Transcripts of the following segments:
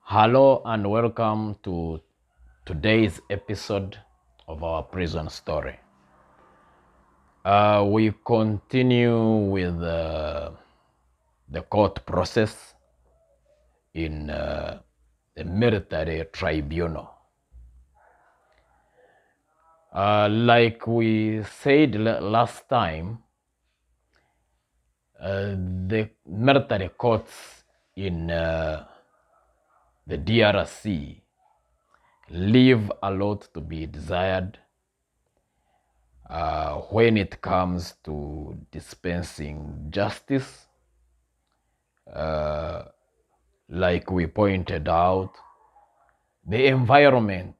Hello and welcome to today's episode of our prison story. We continue with the court process in the military tribunal. Like we said last time, the military courts in the DRC leave a lot to be desired when it comes to dispensing justice. Like we pointed out, the environment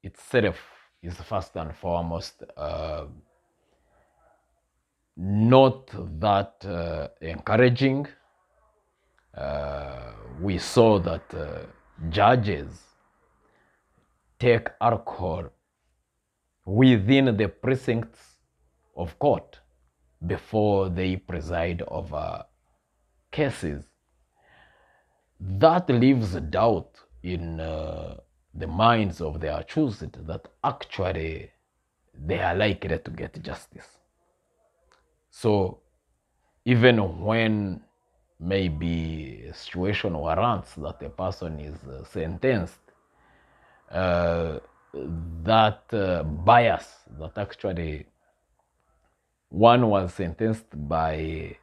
itself is first and foremost not that encouraging. We saw that judges take alcohol within the precincts of court before they preside over cases. That leaves doubt in the minds of the accused that actually they are likely to get justice. So even when maybe a situation warrants that a person is sentenced, that bias that actually one was sentenced by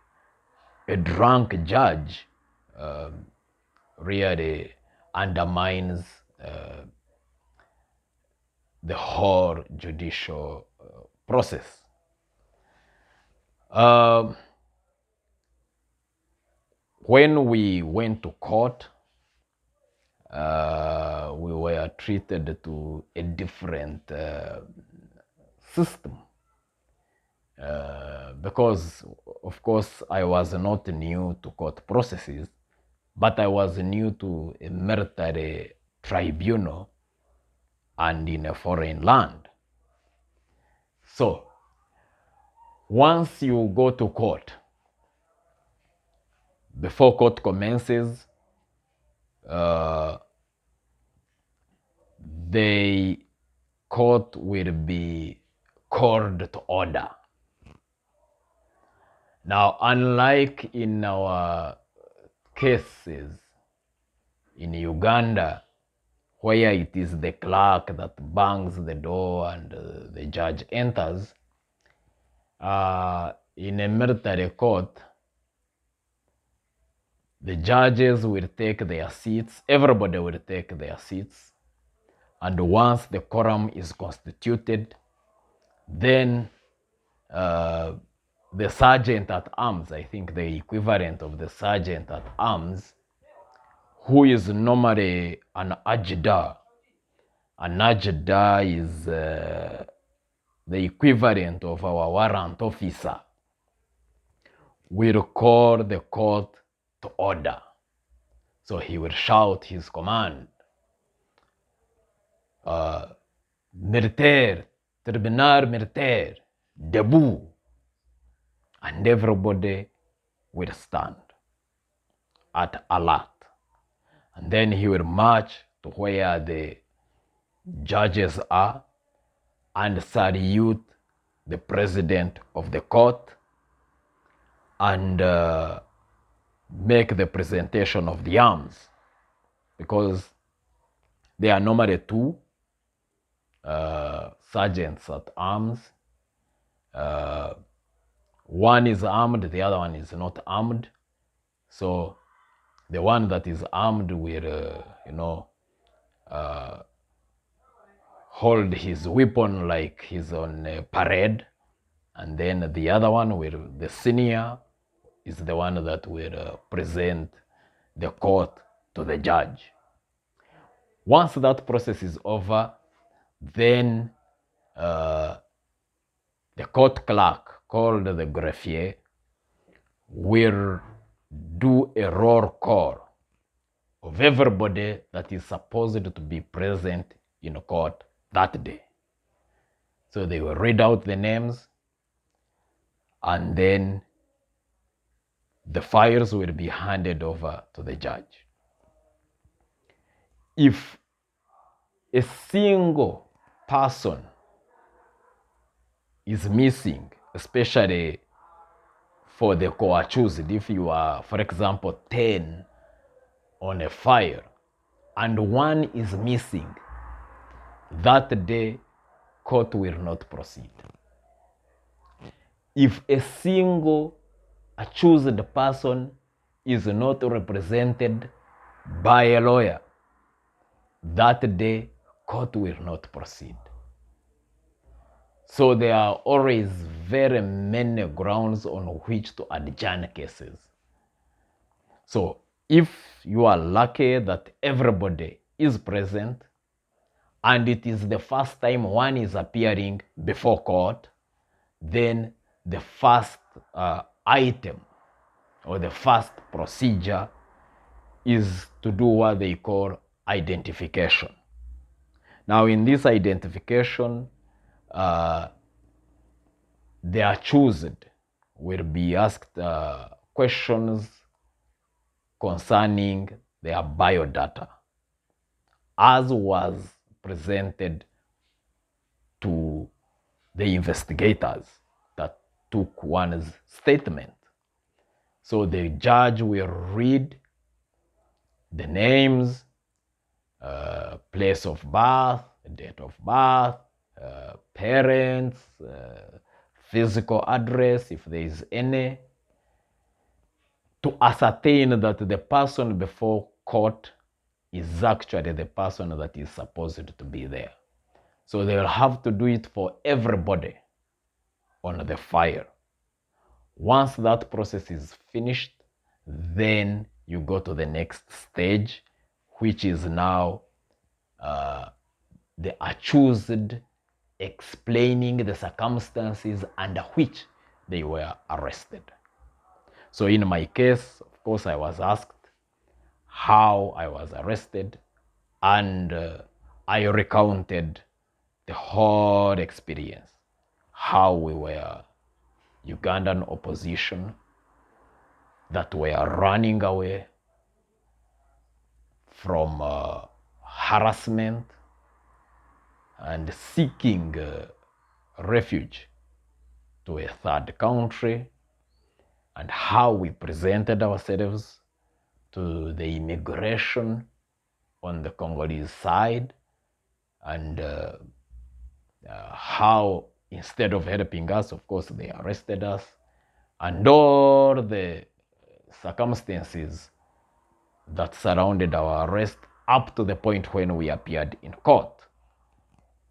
a drunk judge really undermines the whole judicial process. When we went to court, we were treated to a different system. Because, of course, I was not new to court processes, but I was new to a military tribunal and in a foreign land. So, once you go to court, before court commences, the court will be called to order. Now, unlike in our cases in Uganda, where it is the clerk that bangs the door and the judge enters, in a military court, the judges will take their seats, everybody will take their seats, and once the quorum is constituted, then the sergeant at arms, I think the equivalent of the sergeant at arms, who is normally an ajda. An ajda is the equivalent of our warrant officer, will call the court to order. So he will shout his command, militaire, tribunal militaire, debout, and everybody will stand at alert. And then he will march to where the judges are and salute the president of the court and make the presentation of the arms, because there are normally two sergeants at arms. One is armed, the other one is not armed. So the one that is armed will, hold his weapon like he's on a parade. And then the other one, the senior, is the one that will present the court to the judge. Once that process is over, then the court clerk, called the greffier, will do a roll call of everybody that is supposed to be present in court that day. So they will read out the names, and then the files will be handed over to the judge. if a single person is missing, especially for the co-accused, if you are, for example, 10 on a fire and one is missing, that day court will not proceed. If a single accused person is not represented by a lawyer, that day court will not proceed. So there are always very many grounds on which to adjourn cases. So if you are lucky that everybody is present and it is the first time one is appearing before court, then the first item or the first procedure is to do what they call identification. Now in this identification, the accused will be asked questions concerning their biodata as was presented to the investigators that took one's statement. So the judge will read the names, place of birth, date of birth, parents, physical address, if there is any, to ascertain that the person before court is actually the person that is supposed to be there. So they will have to do it for everybody on the fire. Once that process is finished, then you go to the next stage, which is now the accused explaining the circumstances under which they were arrested. So in my case, of course, I was asked how I was arrested, and I recounted the whole experience, how we were Ugandan opposition that were running away from harassment and seeking refuge to a third country, and how we presented ourselves to the immigration on the Congolese side, and how instead of helping us, of course, they arrested us, and all the circumstances that surrounded our arrest up to the point when we appeared in court.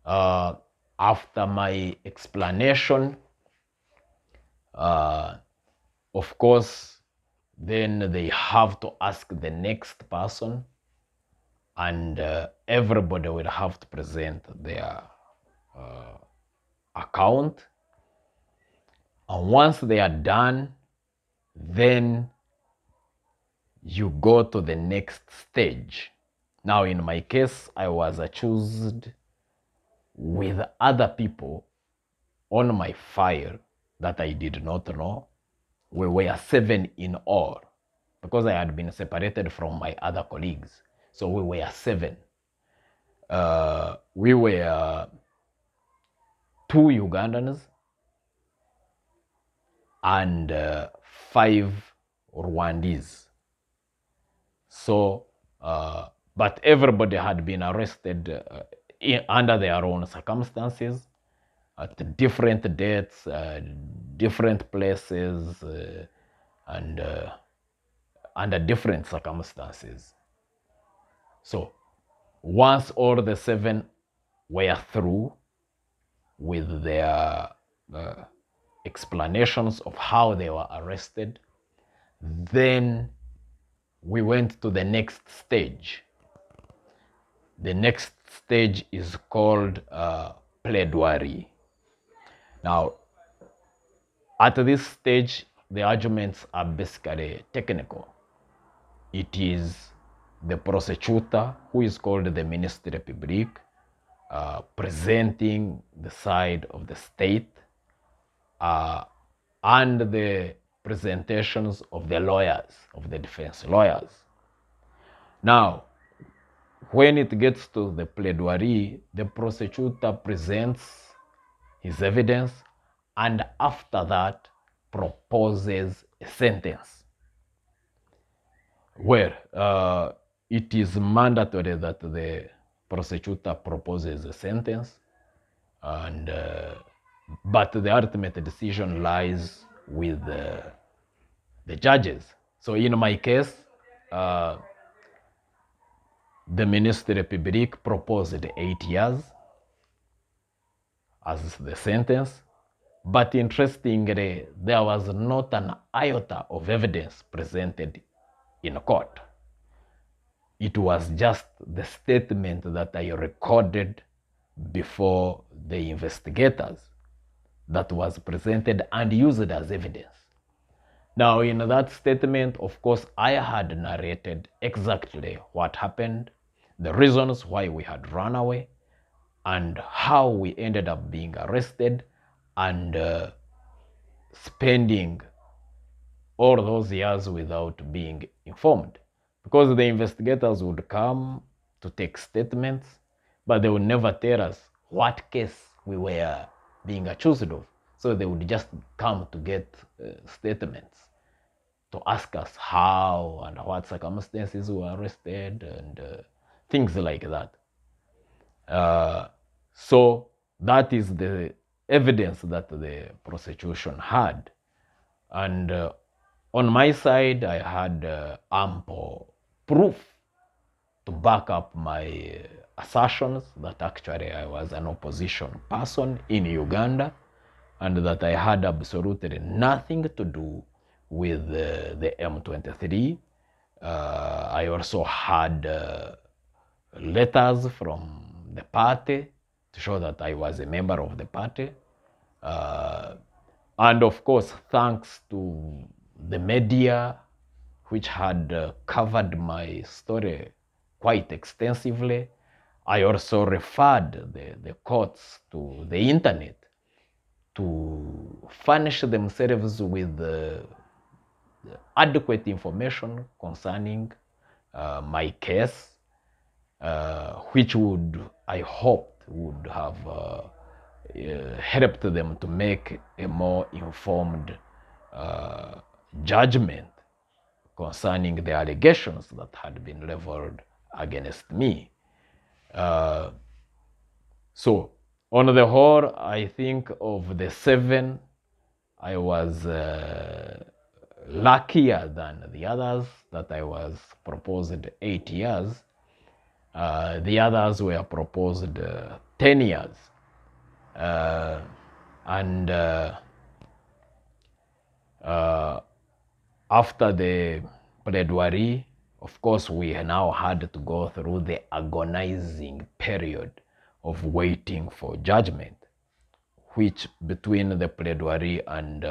After my explanation, of course, then they have to ask the next person, and everybody will have to present their account. And once they are done, then you go to the next stage. Now, in my case, I was accused with other people on my file that I did not know. We were 7 in all because I had been separated from my other colleagues. So we were 7. We were 2 Ugandans and 5 Rwandese. So, but everybody had been arrested under their own circumstances at different dates, different places, and under different circumstances. So, once all the 7 were through with their explanations of how they were arrested, then we went to the next stage. The next stage is called plaidoirie. Now, at this stage, the arguments are basically technical. It is the prosecutor, who is called the Ministre Public, presenting the side of the state, and the presentations of the lawyers, of the defense lawyers. Now, when it gets to the plaidoirie, the prosecutor presents his evidence and after that proposes a sentence. Where it is mandatory that the prosecutor proposes a sentence, and but the ultimate decision lies with the judges. So in my case, the Ministre Public proposed 8 years as the sentence, but interestingly, there was not an iota of evidence presented in court. It was just the statement that I recorded before the investigators that was presented and used as evidence. Now, in that statement, of course, I had narrated exactly what happened, the reasons why we had run away, and how we ended up being arrested and spending all those years without being informed. Because the investigators would come to take statements, but they would never tell us what case we were being accused of. So they would just come to get statements to ask us how and what circumstances we were arrested and things like that. So that is the evidence that the prosecution had. And on my side, I had ample proof to back up my assertions that actually I was an opposition person in Uganda and that I had absolutely nothing to do with the M23. I also had letters from the party to show that I was a member of the party. And of course, thanks to the media, which had covered my story quite extensively, I also referred the courts to the internet to furnish themselves with adequate information concerning my case, which would, I hoped, would have helped them to make a more informed judgment concerning the allegations that had been leveled against me. So, on the whole, I think of the 7, I was luckier than the others, that I was proposed 8 years. The others were proposed 10 years. And after the plaidoirie, of course, we now had to go through the agonizing period of waiting for judgment, which between the plaidoirie and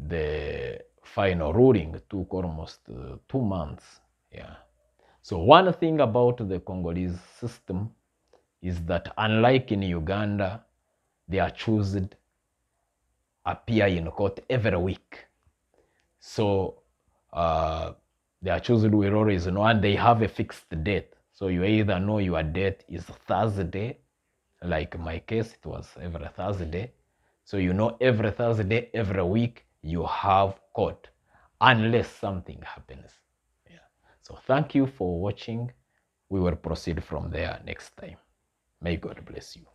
the final ruling took almost 2 months. Yeah. So one thing about the Congolese system is that unlike in Uganda, the accused appear in court every week. So the accused will always know, and they have a fixed date. So you either know your date is Thursday, like my case, it was every Thursday. So you know every Thursday, every week, you have court, unless something happens. Yeah. So thank you for watching. We will proceed from there next time. May God bless you.